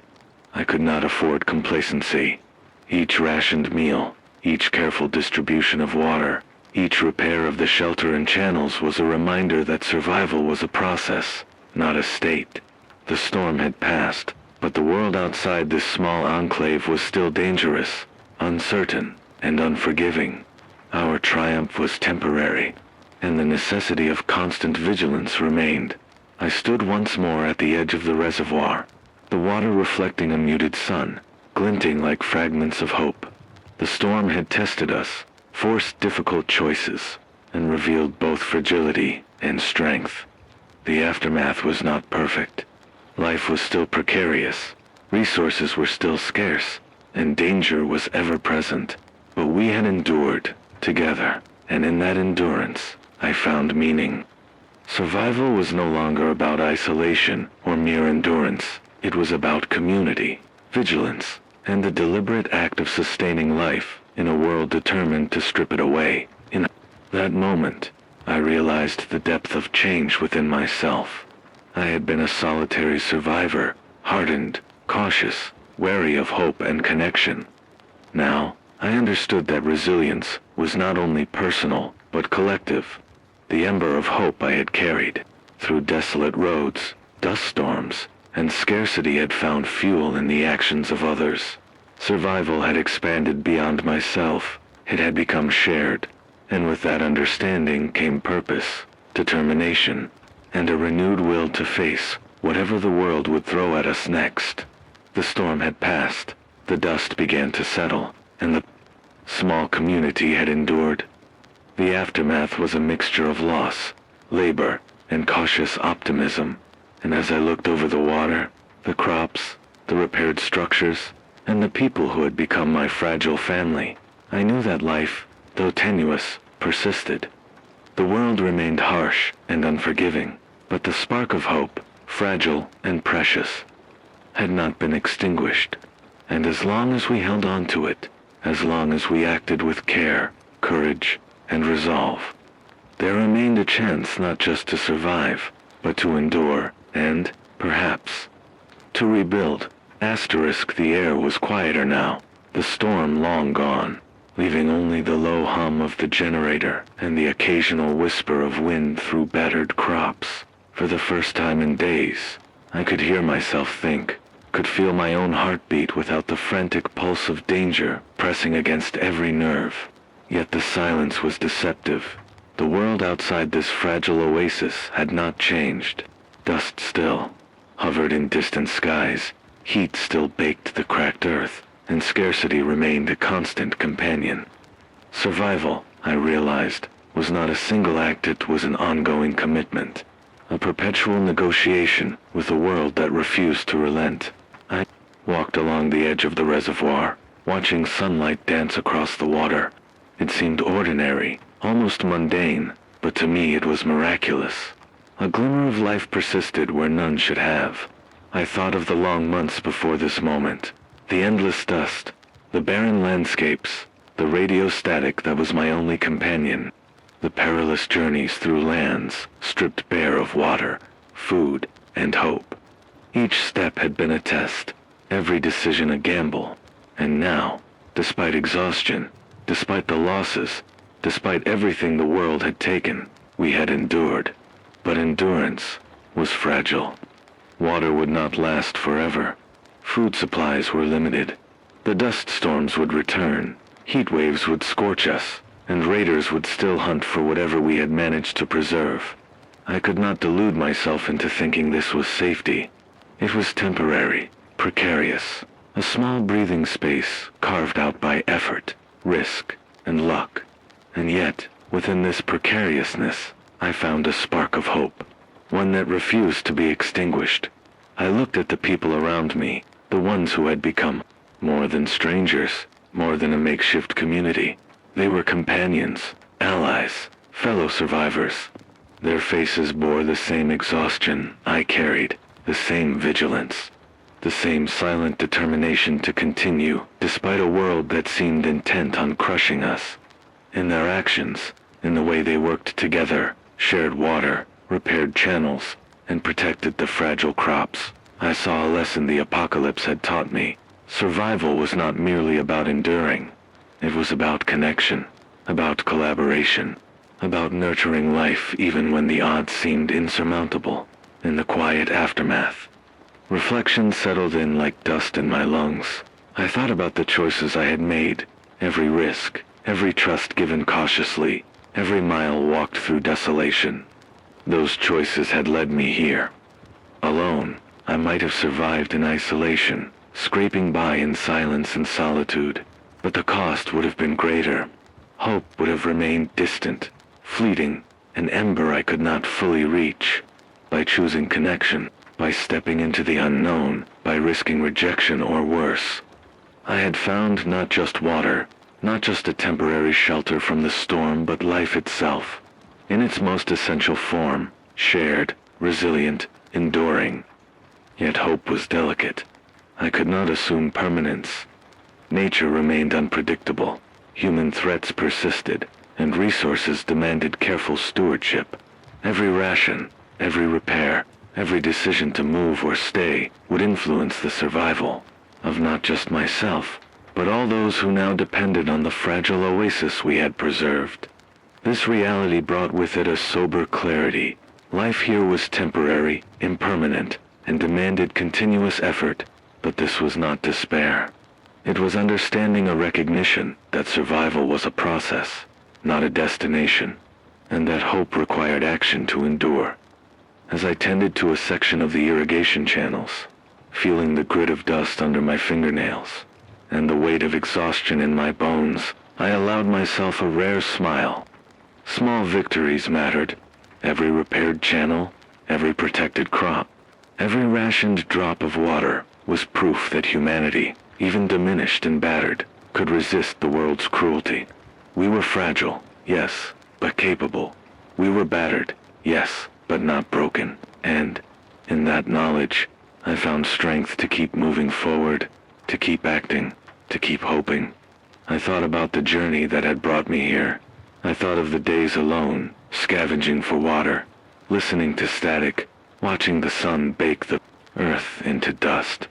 I could not afford complacency. Each rationed meal, each careful distribution of water, each repair of the shelter and channels was a reminder that survival was a process, not a state. The storm had passed, but the world outside this small enclave was still dangerous, uncertain, and unforgiving. Our triumph was temporary, and the necessity of constant vigilance remained. I stood once more at the edge of the reservoir, the water reflecting a muted sun, glinting like fragments of hope. The storm had tested us, forced difficult choices, and revealed both fragility and strength. The aftermath was not perfect. Life was still precarious, resources were still scarce, and danger was ever present. But we had endured, together, and in that endurance, I found meaning. Survival was no longer about isolation or mere endurance. It was about community, vigilance, and the deliberate act of sustaining life in a world determined to strip it away. In that moment, I realized the depth of change within myself. I had been a solitary survivor, hardened, cautious, wary of hope and connection. Now, I understood that resilience was not only personal, but collective. The ember of hope I had carried through desolate roads, dust storms, and scarcity had found fuel in the actions of others. Survival had expanded beyond myself. It had become shared, and with that understanding came purpose, determination, and a renewed will to face whatever the world would throw at us next. The storm had passed, the dust began to settle, and the small community had endured. The aftermath was a mixture of loss, labor, and cautious optimism, and as I looked over the water, the crops, the repaired structures, and the people who had become my fragile family, I knew that life, though tenuous, persisted. The world remained harsh and unforgiving, but the spark of hope, fragile and precious, had not been extinguished. And as long as we held on to it, as long as we acted with care, courage, and resolve, there remained a chance not just to survive, but to endure and, perhaps, to rebuild. The air was quieter now, the storm long gone, leaving only the low hum of the generator and the occasional whisper of wind through battered crops. For the first time in days, I could hear myself think, could feel my own heartbeat without the frantic pulse of danger pressing against every nerve. Yet the silence was deceptive. The world outside this fragile oasis had not changed. Dust still hovered in distant skies, heat still baked the cracked earth, and scarcity remained a constant companion. Survival, I realized, was not a single act, it was an ongoing commitment. A perpetual negotiation with a world that refused to relent. I walked along the edge of the reservoir, watching sunlight dance across the water. It seemed ordinary, almost mundane, but to me it was miraculous. A glimmer of life persisted where none should have. I thought of the long months before this moment, the endless dust, the barren landscapes, the radio static that was my only companion, the perilous journeys through lands stripped bare of water, food, and hope. Each step had been a test, every decision a gamble, and now, despite exhaustion, despite the losses, despite everything the world had taken, we had endured. But endurance was fragile. Water would not last forever. Food supplies were limited. The dust storms would return, heat waves would scorch us, and raiders would still hunt for whatever we had managed to preserve. I could not delude myself into thinking this was safety. It was temporary, precarious, a small breathing space carved out by effort, risk, and luck. And yet, within this precariousness, I found a spark of hope, one that refused to be extinguished. I looked at the people around me, the ones who had become more than strangers, more than a makeshift community. They were companions, allies, fellow survivors. Their faces bore the same exhaustion I carried, the same vigilance, the same silent determination to continue despite a world that seemed intent on crushing us. In their actions, in the way they worked together, shared water, repaired channels, and protected the fragile crops, I saw a lesson the apocalypse had taught me. Survival was not merely about enduring. It was about connection, about collaboration, about nurturing life even when the odds seemed insurmountable. In the quiet aftermath, reflection settled in like dust in my lungs. I thought about the choices I had made, every risk, every trust given cautiously, every mile walked through desolation. Those choices had led me here. Alone, I might have survived in isolation, scraping by in silence and solitude, but the cost would have been greater. Hope would have remained distant, fleeting, an ember I could not fully reach. By choosing connection, by stepping into the unknown, by risking rejection or worse, I had found not just water, not just a temporary shelter from the storm, but life itself, in its most essential form, shared, resilient, enduring. Yet hope was delicate. I could not assume permanence. Nature remained unpredictable, human threats persisted, and resources demanded careful stewardship. Every ration, every repair, every decision to move or stay would influence the survival of not just myself, but all those who now depended on the fragile oasis we had preserved. This reality brought with it a sober clarity. Life here was temporary, impermanent, and demanded continuous effort, but this was not despair. It was understanding, a recognition that survival was a process, not a destination, and that hope required action to endure. As I tended to a section of the irrigation channels, feeling the grit of dust under my fingernails, and the weight of exhaustion in my bones, I allowed myself a rare smile. Small victories mattered. Every repaired channel, every protected crop, every rationed drop of water was proof that humanity, even diminished and battered, could resist the world's cruelty. We were fragile, yes, but capable. We were battered, yes, but not broken. And, in that knowledge, I found strength to keep moving forward, to keep acting, to keep hoping. I thought about the journey that had brought me here. I thought of the days alone, scavenging for water, listening to static, watching the sun bake the earth into dust.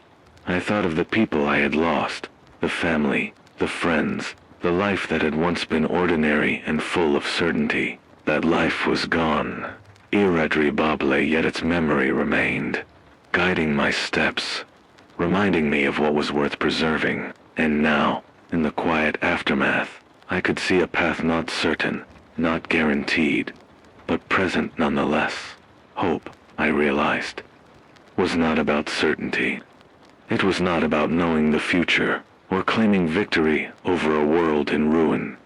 I thought of the people I had lost, the family, the friends, the life that had once been ordinary and full of certainty. That life was gone, irretrievably, yet its memory remained, guiding my steps, reminding me of what was worth preserving. And now, in the quiet aftermath, I could see a path not certain, not guaranteed, but present nonetheless. Hope, I realized, was not about certainty. It was not about knowing the future or claiming victory over a world in ruin.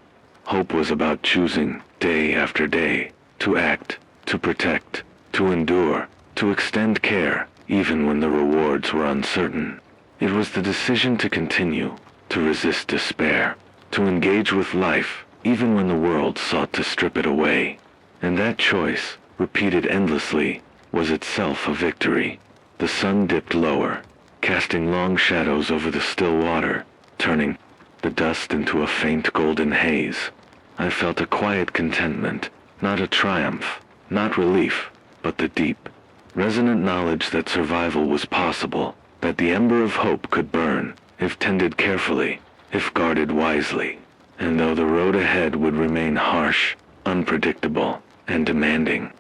Hope was about choosing, day after day, to act, to protect, to endure, to extend care, even when the rewards were uncertain. It was the decision to continue, to resist despair, to engage with life, even when the world sought to strip it away. And that choice, repeated endlessly, was itself a victory. The sun dipped lower, casting long shadows over the still water, turning the dust into a faint golden haze. I felt a quiet contentment, not a triumph, not relief, but the deep, resonant knowledge that survival was possible, that the ember of hope could burn, if tended carefully, if guarded wisely. And though the road ahead would remain harsh, unpredictable, and demanding,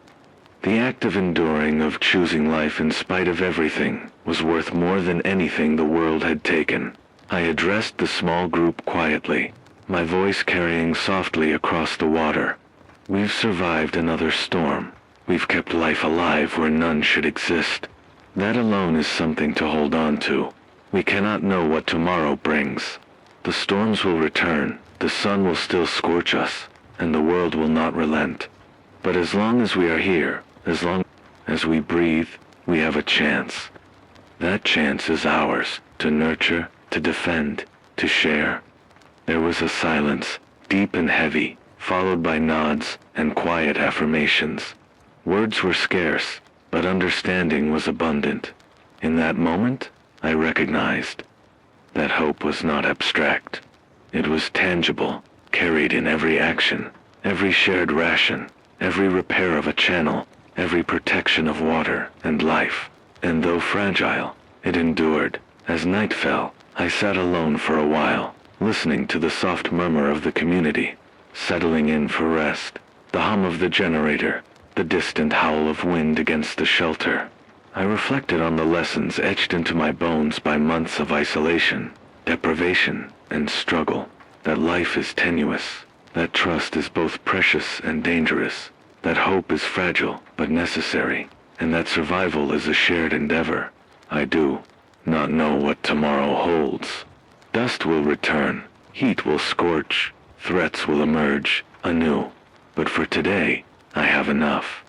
the act of enduring, of choosing life in spite of everything, was worth more than anything the world had taken. I addressed the small group quietly, my voice carrying softly across the water. We've survived another storm. We've kept life alive where none should exist. That alone is something to hold on to. We cannot know what tomorrow brings. The storms will return, the sun will still scorch us, and the world will not relent. But as long as we are here, as long as we breathe, we have a chance. That chance is ours, to nurture, to defend, to share. There was a silence, deep and heavy, followed by nods and quiet affirmations. Words were scarce, but understanding was abundant. In that moment, I recognized that hope was not abstract. It was tangible, carried in every action, every shared ration, every repair of a channel, every protection of water and life. And though fragile, it endured. As night fell, I sat alone for a while, listening to the soft murmur of the community, settling in for rest, the hum of the generator, the distant howl of wind against the shelter. I reflected on the lessons etched into my bones by months of isolation, deprivation, and struggle, that life is tenuous, that trust is both precious and dangerous, that hope is fragile but necessary, and that survival is a shared endeavor. I do not know what tomorrow holds. Dust will return, heat will scorch, threats will emerge anew. But for today, I have enough.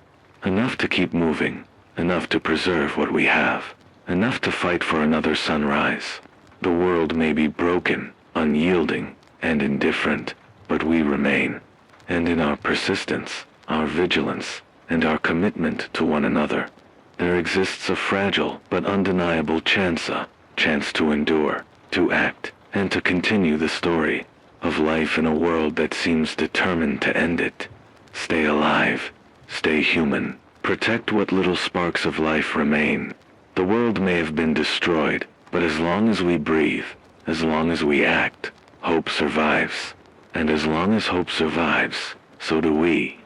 Enough to keep moving, enough to preserve what we have, enough to fight for another sunrise. The world may be broken, unyielding, and indifferent, but we remain. And in our persistence, our vigilance, and our commitment to one another, there exists a fragile but undeniable chance to endure, to act, and to continue the story of life in a world that seems determined to end it. Stay alive, stay human, protect what little sparks of life remain. The world may have been destroyed, but as long as we breathe, as long as we act, hope survives. And as long as hope survives, so do we.